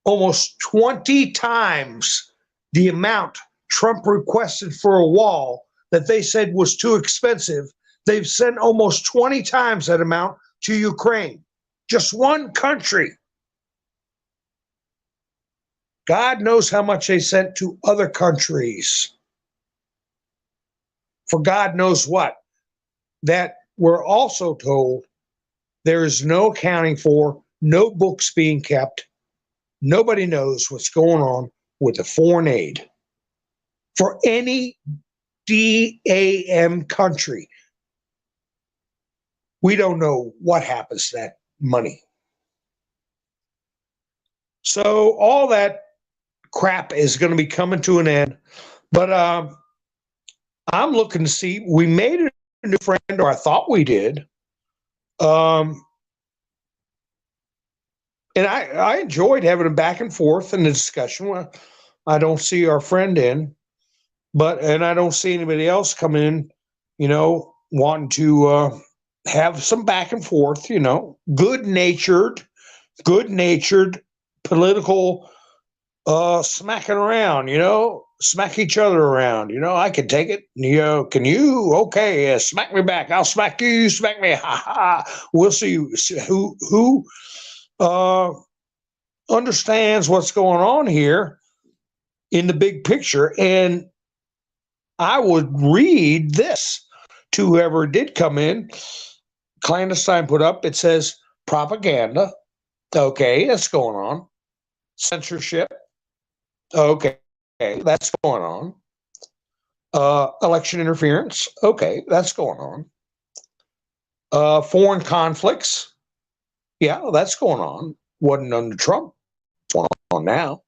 almost 20 times the amount Trump requested for a wall that they said was too expensive. They've sent almost 20 times that amount to Ukraine. Just one country. God knows how much they sent to other countries. For God knows what. That we're also told there is no accounting for, no books being kept. Nobody knows what's going on with the foreign aid for any DAM country. We don't know what happens to that money. So all that crap is going to be coming to an end. But I'm looking to see, we made a new friend, or I thought we did. And I enjoyed having a back and forth in the discussion. Well, I don't see our friend in, and I don't see anybody else come in, wanting to have some back and forth, good-natured political smacking around, smack each other around. I can take it. Can you? Okay, smack me back. I'll smack you. You smack me. Ha ha. We'll see who understands what's going on here in the big picture. And I would read this to whoever did come in. Clandestine put up, it says propaganda. Okay, that's going on. Censorship. Okay, that's going on. Election interference. Okay, that's going on. Foreign conflicts. Yeah, that's going on. Wasn't under Trump. It's going on now.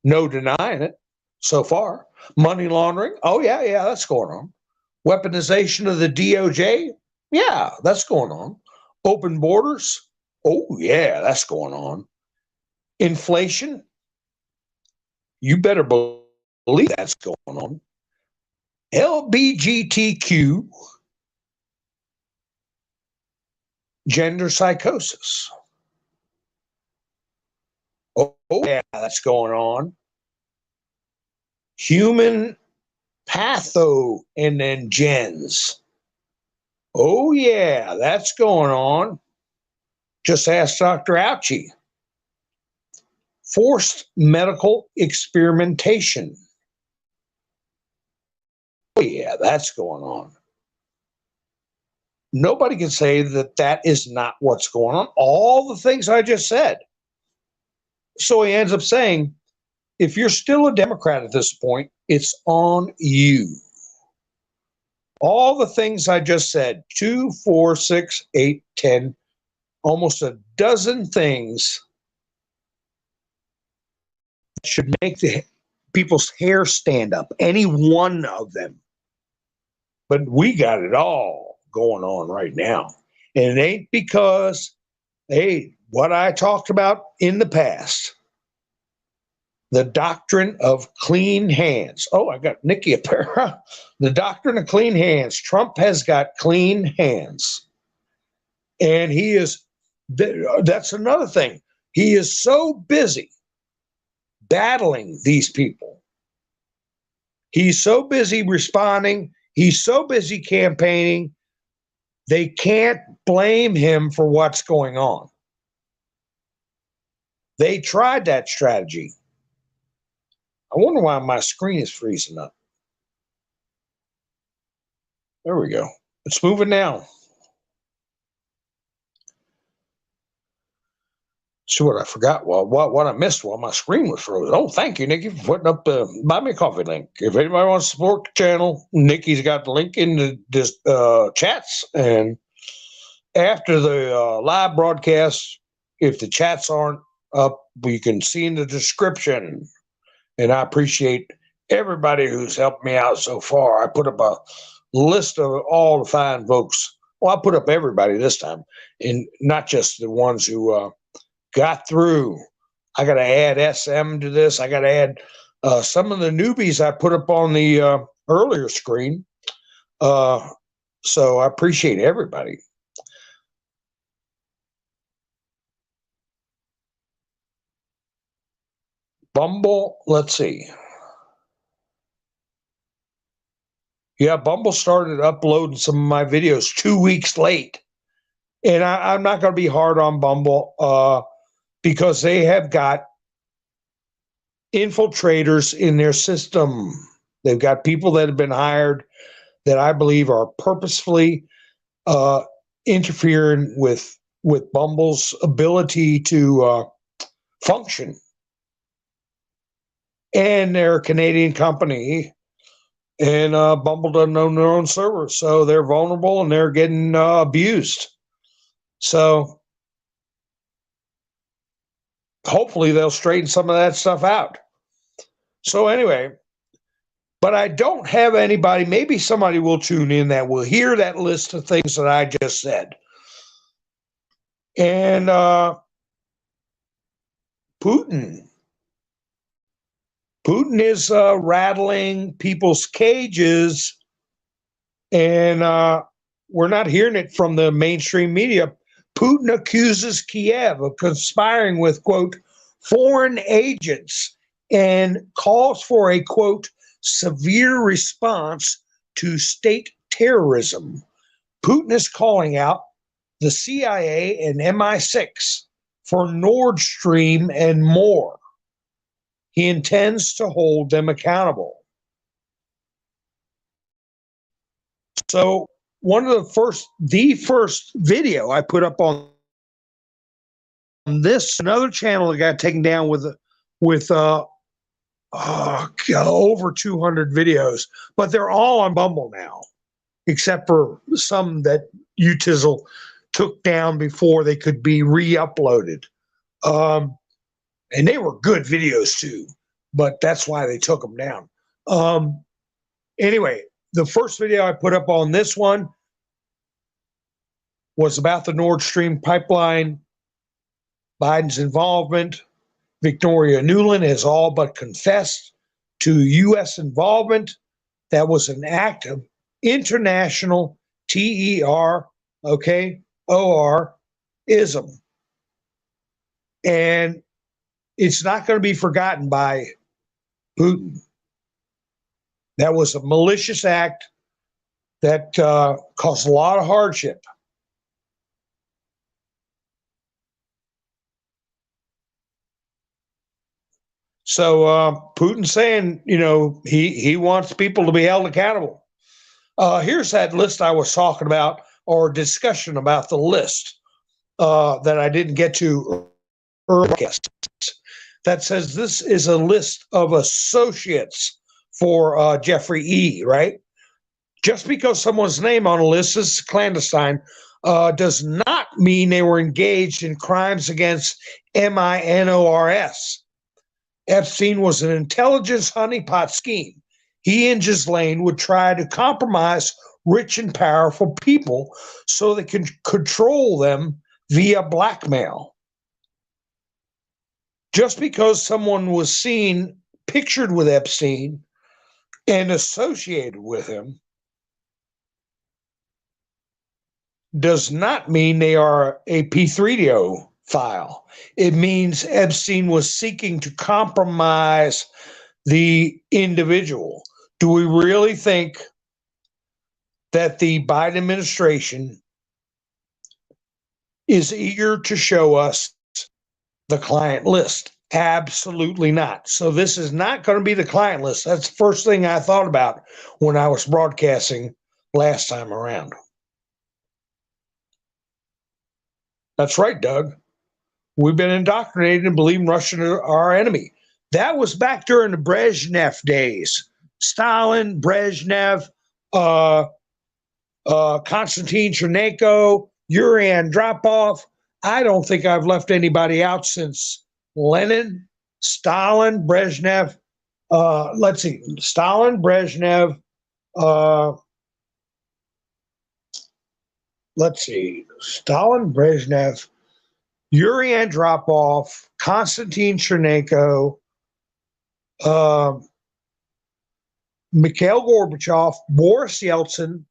No denying it so far. Money laundering. Oh, yeah, that's going on. Weaponization of the DOJ. Yeah, that's going on. Open borders. Oh, yeah, that's going on. Inflation. You better believe that's going on. LBGTQ. Gender psychosis. Oh, yeah, that's going on. Human patho and then gens. Oh, yeah, that's going on. Just ask Dr. Ouchie. Forced medical experimentation. Oh, yeah, that's going on. Nobody can say that that is not what's going on. All the things I just said. So he ends up saying, if you're still a Democrat at this point, it's on you. All the things I just said, 2, 4, 6, 8, 10, almost a dozen things that should make the people's hair stand up, any one of them. But we got it all going on right now. And it ain't because, hey, what I talked about in the past, the doctrine of clean hands. Oh, I got Nikki up there. The doctrine of clean hands. Trump has got clean hands. And he is, that's another thing. He is so busy battling these people. He's so busy responding. He's so busy campaigning. They can't blame him for what's going on. They tried that strategy. I wonder why my screen is freezing up. There we go. It's moving now. See what I forgot. Well, what I missed while my screen was frozen. Oh, thank you, Nikki, for putting up the Buy Me a Coffee link. If anybody wants to support the channel, Nikki's got the link in the chats. And after the live broadcast, if the chats aren't up, you can see in the description. And I appreciate everybody who's helped me out so far. I put up a list of all the fine folks. Well, I put up everybody this time, and not just the ones who got through. I got to add SM to this. I got to add some of the newbies I put up on the earlier screen. So I appreciate everybody. Bumble, let's see. Yeah, Bumble started uploading some of my videos 2 weeks late. And I'm not going to be hard on Bumble because they have got infiltrators in their system. They've got people that have been hired that I believe are purposefully interfering with Bumble's ability to function. And they're a Canadian company, and Bumble doesn't own their own servers, so they're vulnerable and they're getting abused. So hopefully they'll straighten some of that stuff out. So anyway, but I don't have anybody, maybe somebody will tune in that will hear that list of things that I just said. And Putin is rattling people's cages, and we're not hearing it from the mainstream media. Putin accuses Kiev of conspiring with, quote, foreign agents and calls for a, quote, severe response to state terrorism. Putin is calling out the CIA and MI6 for Nord Stream and more. He intends to hold them accountable. So the first video I put up on this, another channel that got taken down with over 200 videos, but they're all on Bumble now, except for some that Utizzle took down before they could be re-uploaded. And they were good videos too, but that's why they took them down. Anyway, the first video I put up on this one was about the Nord Stream pipeline, Biden's involvement. Victoria Nuland has all but confessed to U.S. involvement. That was an act of international terrorism. And it's not going to be forgotten by Putin. That was a malicious act that caused a lot of hardship. So Putin's saying, he wants people to be held accountable. Here's that list I was talking about, or discussion about the list that I didn't get to earlier. That says this is a list of associates for Jeffrey E., right? Just because someone's name on a list is clandestine does not mean they were engaged in crimes against MINORS. Epstein was an intelligence honeypot scheme. He and Ghislaine would try to compromise rich and powerful people so they can control them via blackmail. Just because someone was seen pictured with Epstein and associated with him does not mean they are a P3DO file. It means Epstein was seeking to compromise the individual. Do we really think that the Biden administration is eager to show us the client list? Absolutely not. So this is not going to be the client list. That's the first thing I thought about when I was broadcasting last time around. That's right, Doug. We've been indoctrinated and believe Russians are our enemy. That was back during the Brezhnev days. Stalin, Brezhnev, Konstantin Chernenko, Yuri Andropov. I don't think I've left anybody out since Lenin, Stalin, Brezhnev. Stalin, Brezhnev, let's see, Stalin, Brezhnev, Yuri Andropov, Konstantin Chernenko, uh, Mikhail Gorbachev, Boris Yeltsin.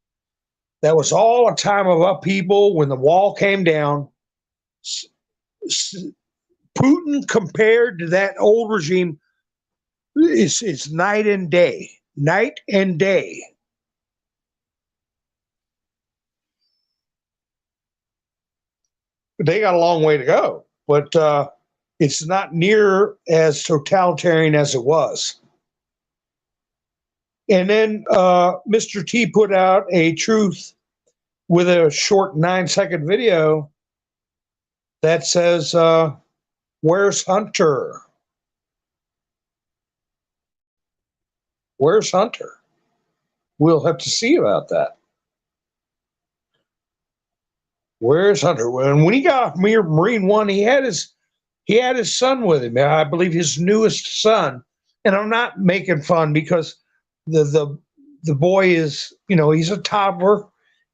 That was all a time of upheaval when the wall came down. Putin, compared to that old regime, it's night and day. Night and day. They got a long way to go, but it's not near as totalitarian as it was. And then Mr. T put out a truth with a short 9-second video that says, where's Hunter? Where's Hunter? We'll have to see about that. Where's Hunter? And when he got off Marine One, he had his son with him. I believe his newest son. And I'm not making fun because the boy is, he's a toddler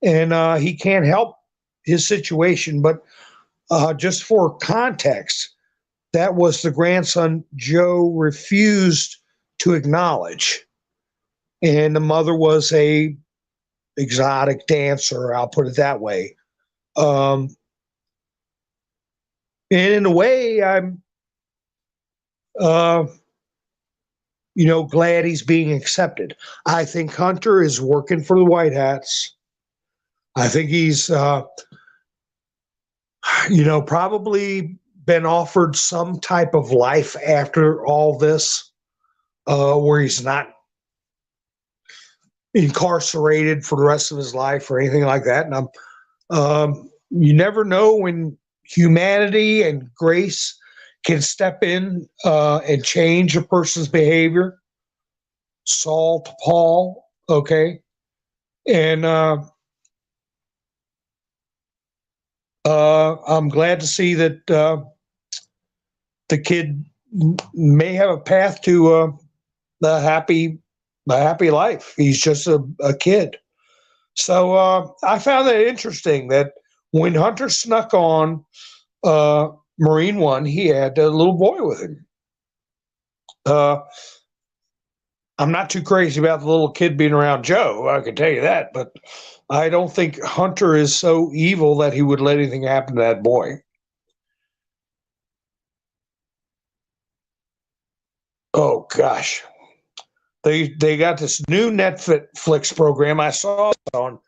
and he can't help his situation. But just for context, that was the grandson Joe refused to acknowledge. And the mother was a exotic dancer, I'll put it that way. And in a way, I'm, glad he's being accepted. I think Hunter is working for the White Hats. I think he's, probably been offered some type of life after all this, where he's not incarcerated for the rest of his life or anything like that. And you never know when humanity and grace can step in and change a person's behavior. Saul to Paul, okay? And I'm glad to see that the kid may have a path to the happy life. He's just a kid. So I found that interesting that when Hunter snuck on Marine One, he had a little boy with him. I'm not too crazy about the little kid being around Joe, I can tell you that, but I don't think Hunter is so evil that he would let anything happen to that boy. Oh gosh. They got this new Netflix program. I saw it on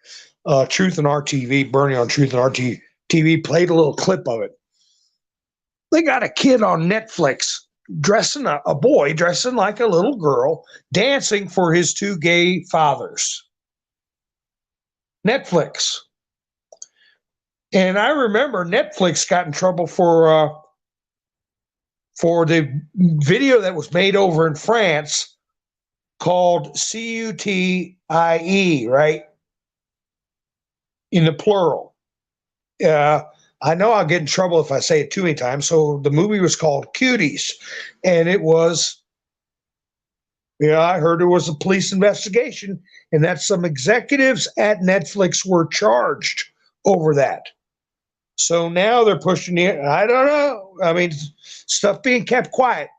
Truth and RTV, Bernie on Truth and RTV, played a little clip of it. They got a kid on Netflix dressing a boy dressing like a little girl, dancing for his two gay fathers. Netflix. And I remember Netflix got in trouble for the video that was made over in France called CUTIE, right? In the plural. I know I'll get in trouble if I say it too many times. So the movie was called Cuties. And it was, I heard there was a police investigation and that some executives at Netflix were charged over that. So now they're pushing it. I don't know. I mean, stuff being kept quiet,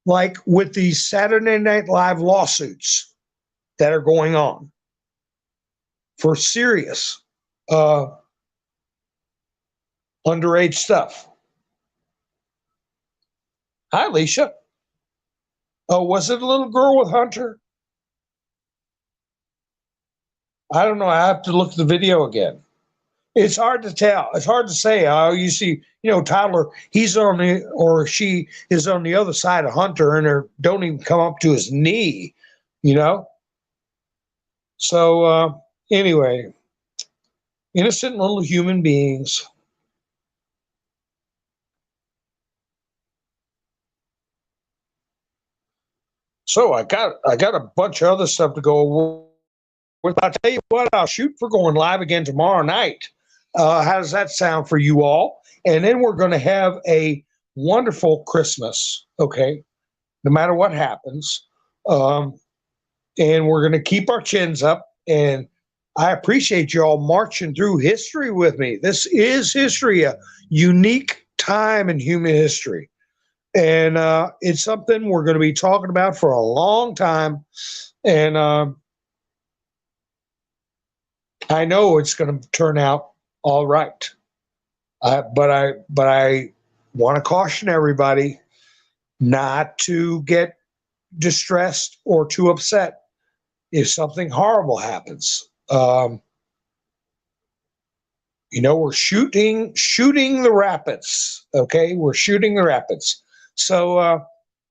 like with these Saturday Night Live lawsuits that are going on for serious underage stuff. Hi, Alicia. Oh, was it a little girl with Hunter? I don't know. I have to look at the video again. It's hard to tell. It's hard to say. You see, Tyler, he's on the, or she is on the other side of Hunter and don't even come up to his knee, So anyway, innocent little human beings. So I got a bunch of other stuff to go with. I'll tell you what, I'll shoot for going live again tomorrow night. How does that sound for you all? And then we're going to have a wonderful Christmas, okay, no matter what happens. And we're going to keep our chins up. And I appreciate you all marching through history with me. This is history, a unique time in human history. And it's something we're going to be talking about for a long time. And I know it's going to turn out all right. But I want to caution everybody not to get distressed or too upset if something horrible happens. We're shooting the rapids. Okay, we're shooting the rapids. So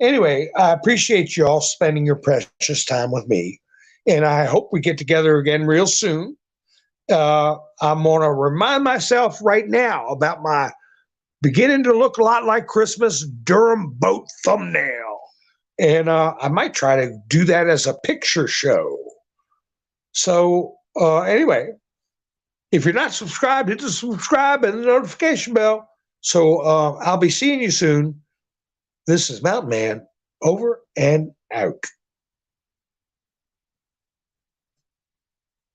anyway, I appreciate you all spending your precious time with me, and I hope we get together again real soon. I'm going to remind myself right now about my beginning to look a lot like Christmas Durham boat thumbnail. And I might try to do that as a picture show. So anyway, if you're not subscribed, hit the subscribe and the notification bell. So I'll be seeing you soon. This is Mountain Man, over and out.